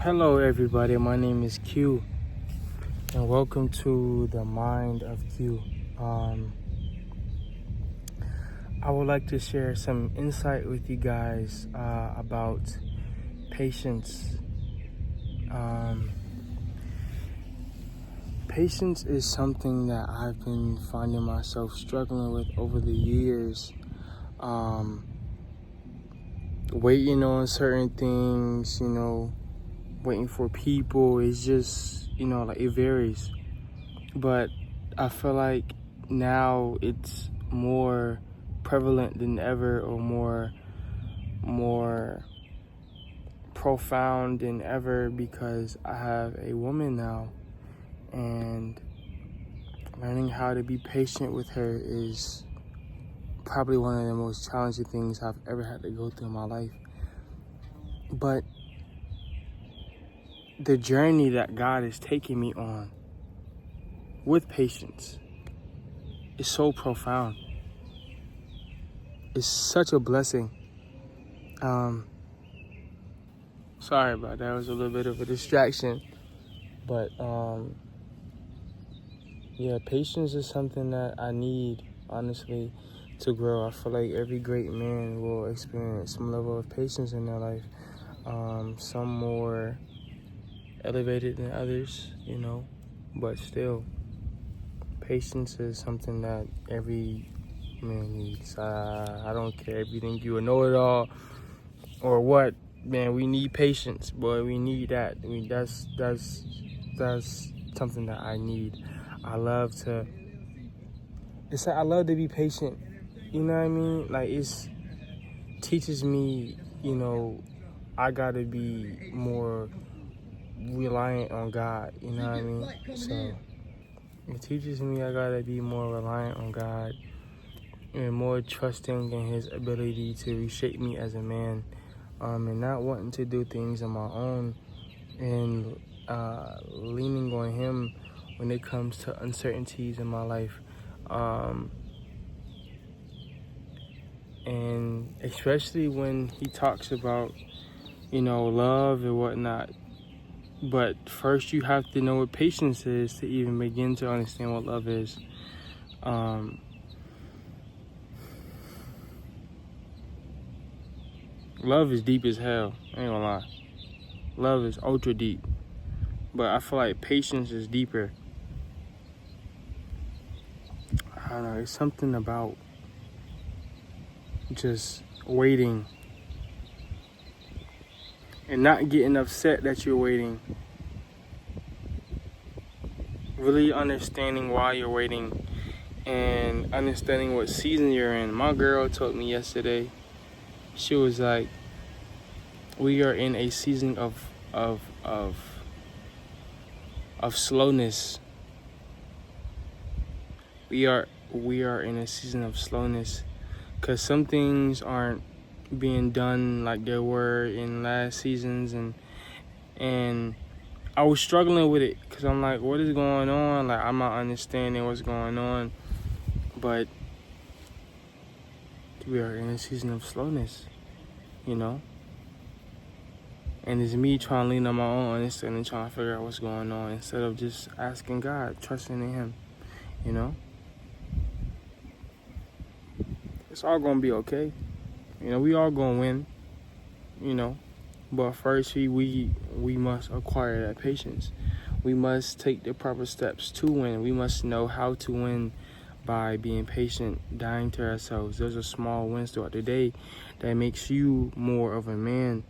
Hello, everybody. My name is Q, and welcome to the Mind of Q. I would like to share some insight with you guys about patience. Patience is something that I've been finding myself struggling with over the years. Waiting on certain things, waiting for people. It's just, like it varies. But I feel like now it's more prevalent than ever, or more profound than ever, because I have a woman now, and learning how to be patient with her is probably one of the most challenging things I've ever had to go through in my life. But the journey that God is taking me on with patience is so profound. It's such a blessing. Sorry about that. It was a little bit of a distraction. But patience is something that I need, honestly, to grow. I feel like every great man will experience some level of patience in their life. Some more elevated than others, but still, patience is something that every man needs. I don't care if you think you a know-it-all or what, man. We need patience, boy. We need that. That's something that I need. I love to be patient. You know what I mean? Like, it teaches me, I gotta be more reliant on God. You know what I mean? So it teaches me I gotta be more reliant on God and more trusting in His ability to reshape me as a man, and not wanting to do things on my own, and leaning on Him when it comes to uncertainties in my life, and especially when He talks about, love and whatnot. But first, you have to know what patience is to even begin to understand what love is. Love is deep as hell. I ain't gonna lie. Love is ultra deep. But I feel like patience is deeper. I don't know. It's something about just waiting and not getting upset that you're waiting. Really understanding why you're waiting and understanding what season you're in. My girl told me yesterday, she was like, we are in a season of slowness. We are in a season of slowness, because some things aren't being done like they were in last seasons, and I was struggling with it, because I'm like, what is going on? Like, I'm not understanding what's going on. But we are in a season of slowness, and it's me trying to lean on my own understanding, trying to figure out what's going on, instead of just asking God, trusting in Him. It's all gonna be okay. We all gonna win. But first, we must acquire that patience. We must take the proper steps to win. We must know how to win by being patient, dying to ourselves. Those are small wins throughout the day that makes you more of a man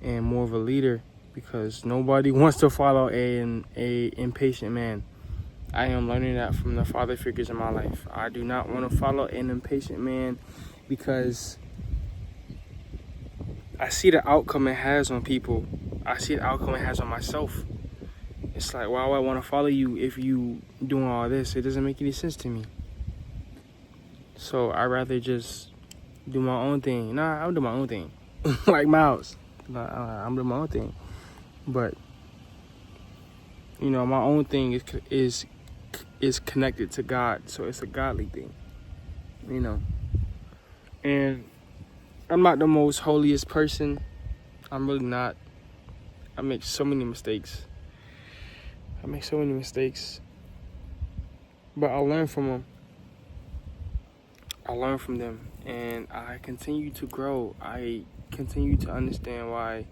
and more of a leader, because nobody wants to follow a impatient man. I am learning that from the father figures in my life. I do not want to follow an impatient man, because I see the outcome it has on people. I see the outcome it has on myself. It's like, why would I want to follow you if you doing all this? It doesn't make any sense to me. So I'd rather just do my own thing. Nah, I'll do my own thing. Like Miles. I'm doing my own thing. But, my own thing is connected to God. So it's a godly thing. And I'm not the most holiest person. I'm really not. I make so many mistakes. But I learn from them. I learn from them, and I continue to grow. I continue to understand why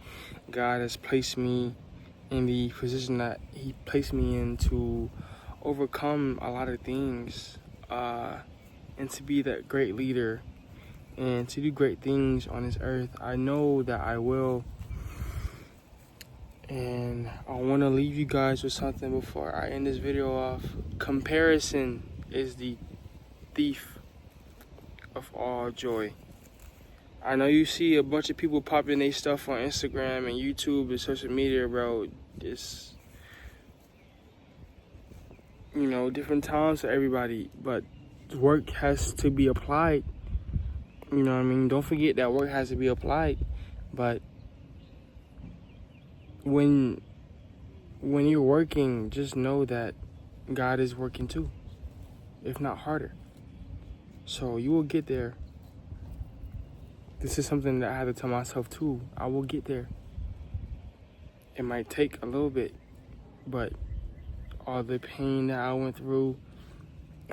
God has placed me in the position that He placed me in to overcome a lot of things, and to be that great leader and to do great things on this earth. I know that I will. And I want to leave you guys with something before I end this video off. Comparison is the thief of all joy. I know you see a bunch of people popping their stuff on Instagram and YouTube and social media, bro. It's, you know, different times for everybody, but work has to be applied. You know what I mean? Don't forget that work has to be applied. But when you're working, just know that God is working too, if not harder. So you will get there. This is something that I had to tell myself too. I will get there. It might take a little bit, but all the pain that I went through,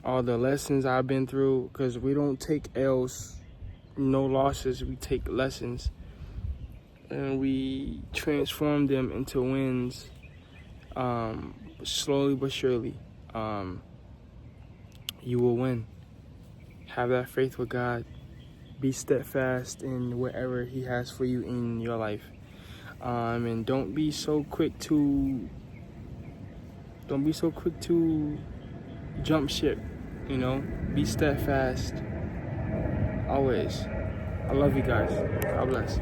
all the lessons I've been through, because we don't take L's, no losses, we take lessons, and we transform them into wins, slowly but surely. You will win. Have that faith with God. Be steadfast in whatever He has for you in your life. And don't be so quick to jump ship, you know? Be steadfast always. I love you guys. God bless.